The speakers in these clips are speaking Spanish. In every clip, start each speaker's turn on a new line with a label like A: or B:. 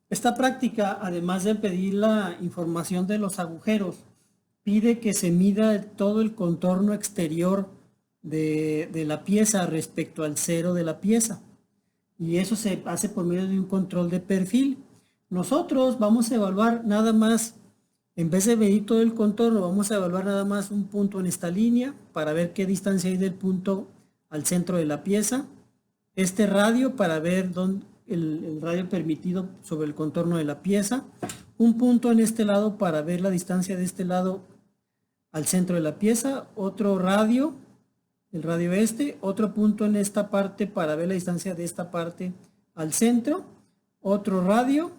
A: Esta práctica, además de pedir la información de los agujeros, pide que se mida todo el contorno exterior de la pieza respecto al cero de la pieza. Y eso se hace por medio de un control de perfil. Nosotros vamos a evaluar nada más, en vez de medir todo el contorno, vamos a evaluar nada más un punto en esta línea para ver qué distancia hay del punto al centro de la pieza. Este radio para ver dónde, el radio permitido sobre el contorno de la pieza. Un punto en este lado para ver la distancia de este lado al centro de la pieza. Otro radio, el radio este. Otro punto en esta parte para ver la distancia de esta parte al centro. Otro radio.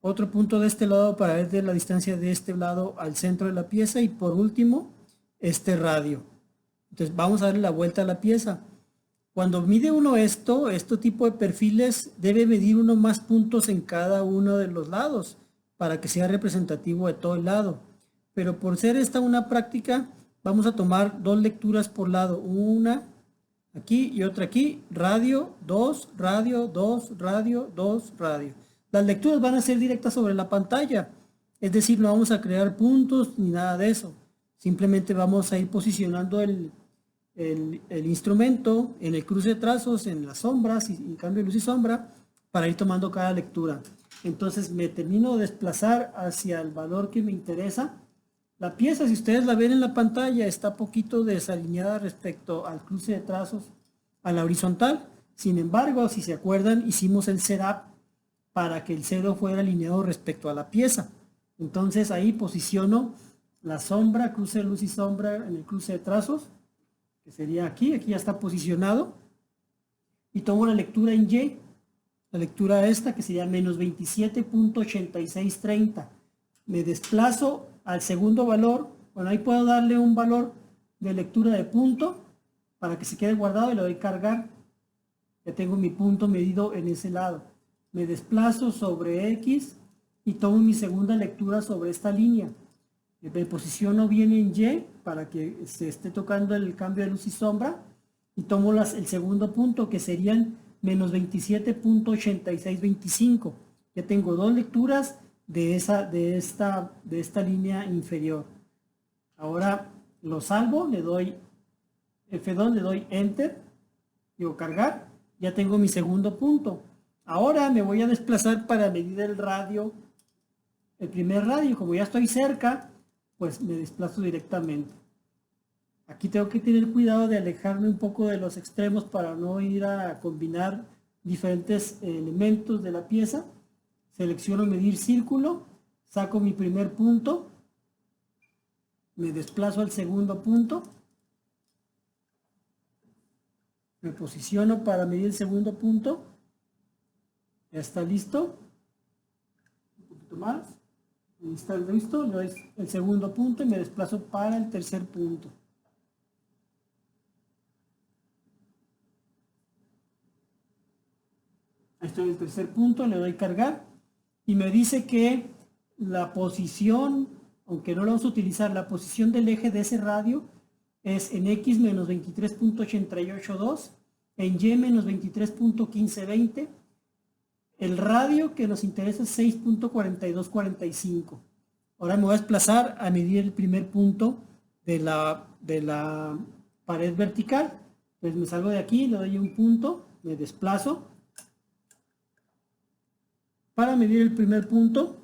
A: Otro punto de este lado para ver la distancia de este lado al centro de la pieza. Y por último, este radio. Entonces vamos a darle la vuelta a la pieza. Cuando mide uno este tipo de perfiles, debe medir uno más puntos en cada uno de los lados para que sea representativo de todo el lado. Pero por ser esta una práctica, vamos a tomar dos lecturas por lado. Una aquí y otra aquí. Radio, 2, radio, 2, radio, 2, radio. Las lecturas van a ser directas sobre la pantalla. Es decir, no vamos a crear puntos ni nada de eso. Simplemente vamos a ir posicionando el instrumento en el cruce de trazos, en las sombras y cambio de luz y sombra para ir tomando cada lectura. Entonces me termino de desplazar hacia el valor que me interesa. La pieza, si ustedes la ven en la pantalla, está poquito desalineada respecto al cruce de trazos a la horizontal. Sin embargo, si se acuerdan, hicimos el setup para que el cero fuera alineado respecto a la pieza. Entonces ahí posiciono la sombra, cruce de luz y sombra en el cruce de trazos, que sería aquí ya está posicionado, y tomo la lectura en Y, la lectura esta que sería menos 27.8630. Me desplazo al segundo valor, bueno, ahí puedo darle un valor de lectura de punto para que se quede guardado y le doy cargar. Ya tengo mi punto medido en ese lado. Me desplazo sobre X y tomo mi segunda lectura sobre esta línea. Me posiciono bien en Y para que se esté tocando el cambio de luz y sombra y tomo el segundo punto que serían menos 27.8625. Ya tengo dos lecturas de esta línea inferior. Ahora lo salvo, le doy F2, le doy Enter, digo cargar, ya tengo mi segundo punto. Ahora me voy a desplazar para medir el radio, el primer radio. Como ya estoy cerca, pues me desplazo directamente. Aquí tengo que tener cuidado de alejarme un poco de los extremos para no ir a combinar diferentes elementos de la pieza. Selecciono medir círculo, saco mi primer punto, me desplazo al segundo punto, me posiciono para medir el segundo punto, ya está listo, un poquito más, ahí está listo, le doy el segundo punto y me desplazo para el tercer punto. Ahí estoy en el tercer punto, le doy cargar y me dice que la posición, aunque no lo vamos a utilizar, la posición del eje de ese radio es en X menos 23.882, en Y menos 23.1520. El radio que nos interesa es 6.4245. Ahora me voy a desplazar a medir el primer punto de la pared vertical. Pues me salgo de aquí, le doy un punto, me desplazo para medir el primer punto.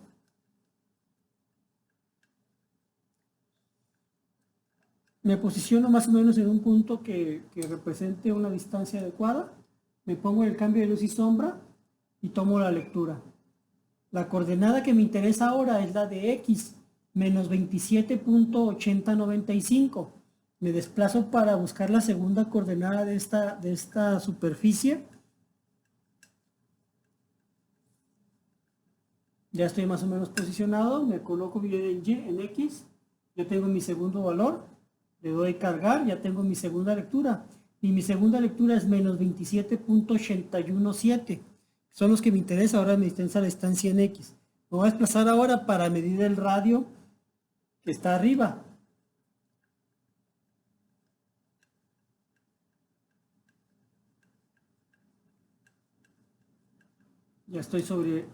A: Me posiciono más o menos en un punto que represente una distancia adecuada. Me pongo el cambio de luz y sombra y tomo la lectura. La coordenada que me interesa ahora es la de X, menos 27.8095. Me desplazo para buscar la segunda coordenada de esta superficie. Ya estoy más o menos posicionado, me coloco bien en Y, en X, yo tengo mi segundo valor, le doy cargar, ya tengo mi segunda lectura, y mi segunda lectura es menos 27.817, son los que me interesan. Ahora me interesa la distancia en X. Me voy a desplazar ahora para medir el radio que está arriba. Ya estoy sobre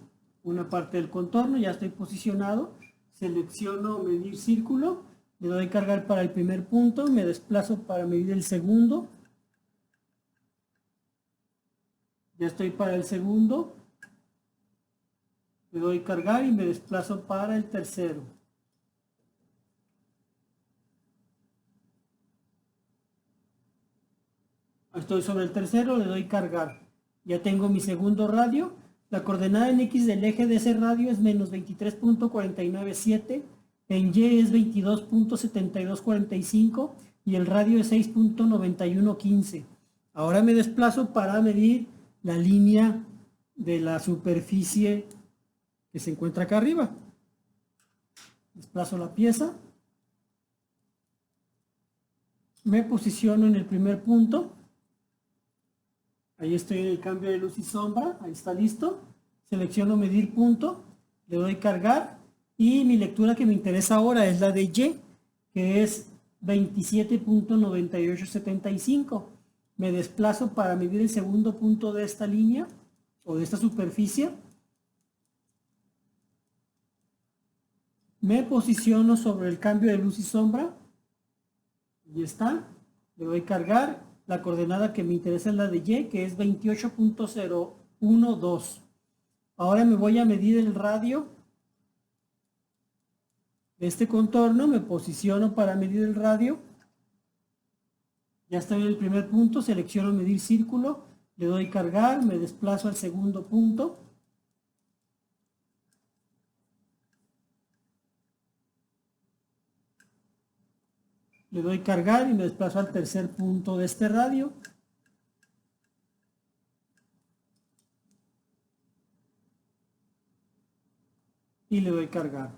A: una parte del contorno, ya estoy posicionado, selecciono medir círculo, le doy cargar para el primer punto, me desplazo para medir el segundo, ya estoy para el segundo, le doy cargar y me desplazo para el tercero. Estoy sobre el tercero, le doy cargar. Ya tengo mi segundo radio. La coordenada en X del eje de ese radio es menos 23.497, en Y es 22.7245 y el radio es 6.9115. Ahora me desplazo para medir la línea de la superficie que se encuentra acá arriba. Desplazo la pieza. Me posiciono en el primer punto. Ahí estoy en el cambio de luz y sombra, ahí está listo. Selecciono medir punto, le doy cargar y mi lectura que me interesa ahora es la de Y, que es 27.9875. Me desplazo para medir el segundo punto de esta línea o de esta superficie. Me posiciono sobre el cambio de luz y sombra. Ahí está, le doy cargar. La coordenada que me interesa es la de Y, que es 28.012. Ahora me voy a medir el radio de este contorno, me posiciono para medir el radio. Ya estoy en el primer punto, selecciono medir círculo, le doy cargar, me desplazo al segundo punto. Le doy cargar y me desplazo al tercer punto de este radio. Y le doy cargar.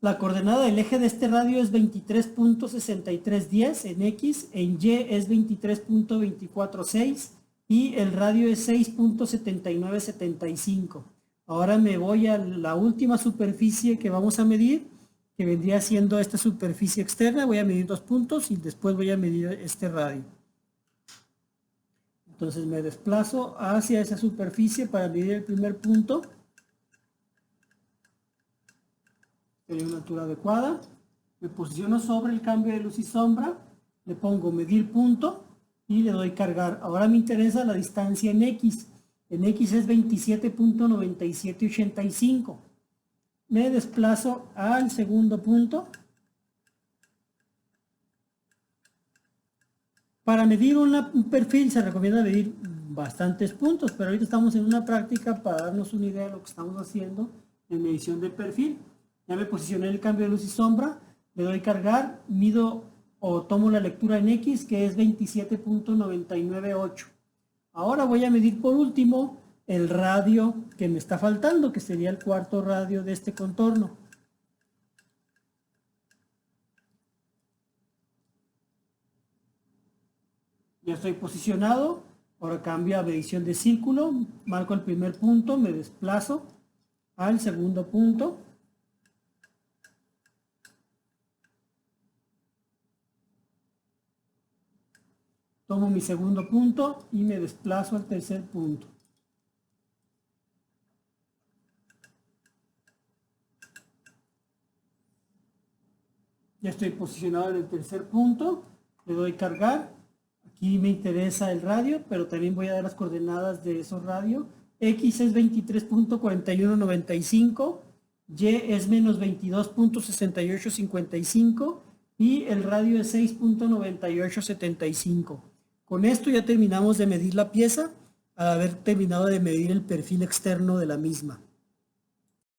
A: La coordenada del eje de este radio es 23.6310 en X, en Y es 23.246 y el radio es 6.7975. Ahora me voy a la última superficie que vamos a medir, que vendría siendo esta superficie externa. Voy a medir 2 puntos y después voy a medir este radio. Entonces me desplazo hacia esa superficie para medir el primer punto. En una altura adecuada. Me posiciono sobre el cambio de luz y sombra. Le pongo medir punto y le doy cargar. Ahora me interesa la distancia en X. En X es 27.9785. Me desplazo al segundo punto. Para medir un perfil se recomienda medir bastantes puntos, pero ahorita estamos en una práctica para darnos una idea de lo que estamos haciendo en medición de perfil. Ya me posicioné en el cambio de luz y sombra, le doy cargar, mido o tomo la lectura en X, que es 27.998. Ahora voy a medir por último el radio que me está faltando, que sería el cuarto radio de este contorno. Ya estoy posicionado, ahora cambio a medición de círculo, marco el primer punto, me desplazo al segundo punto. Tomo mi segundo punto y me desplazo al tercer punto. Ya estoy posicionado en el tercer punto, le doy cargar. Aquí me interesa el radio, pero también voy a dar las coordenadas de esos radios. X es 23.4195, Y es menos 22.6855 y el radio es 6.9875. Con esto ya terminamos de medir la pieza, al haber terminado de medir el perfil externo de la misma.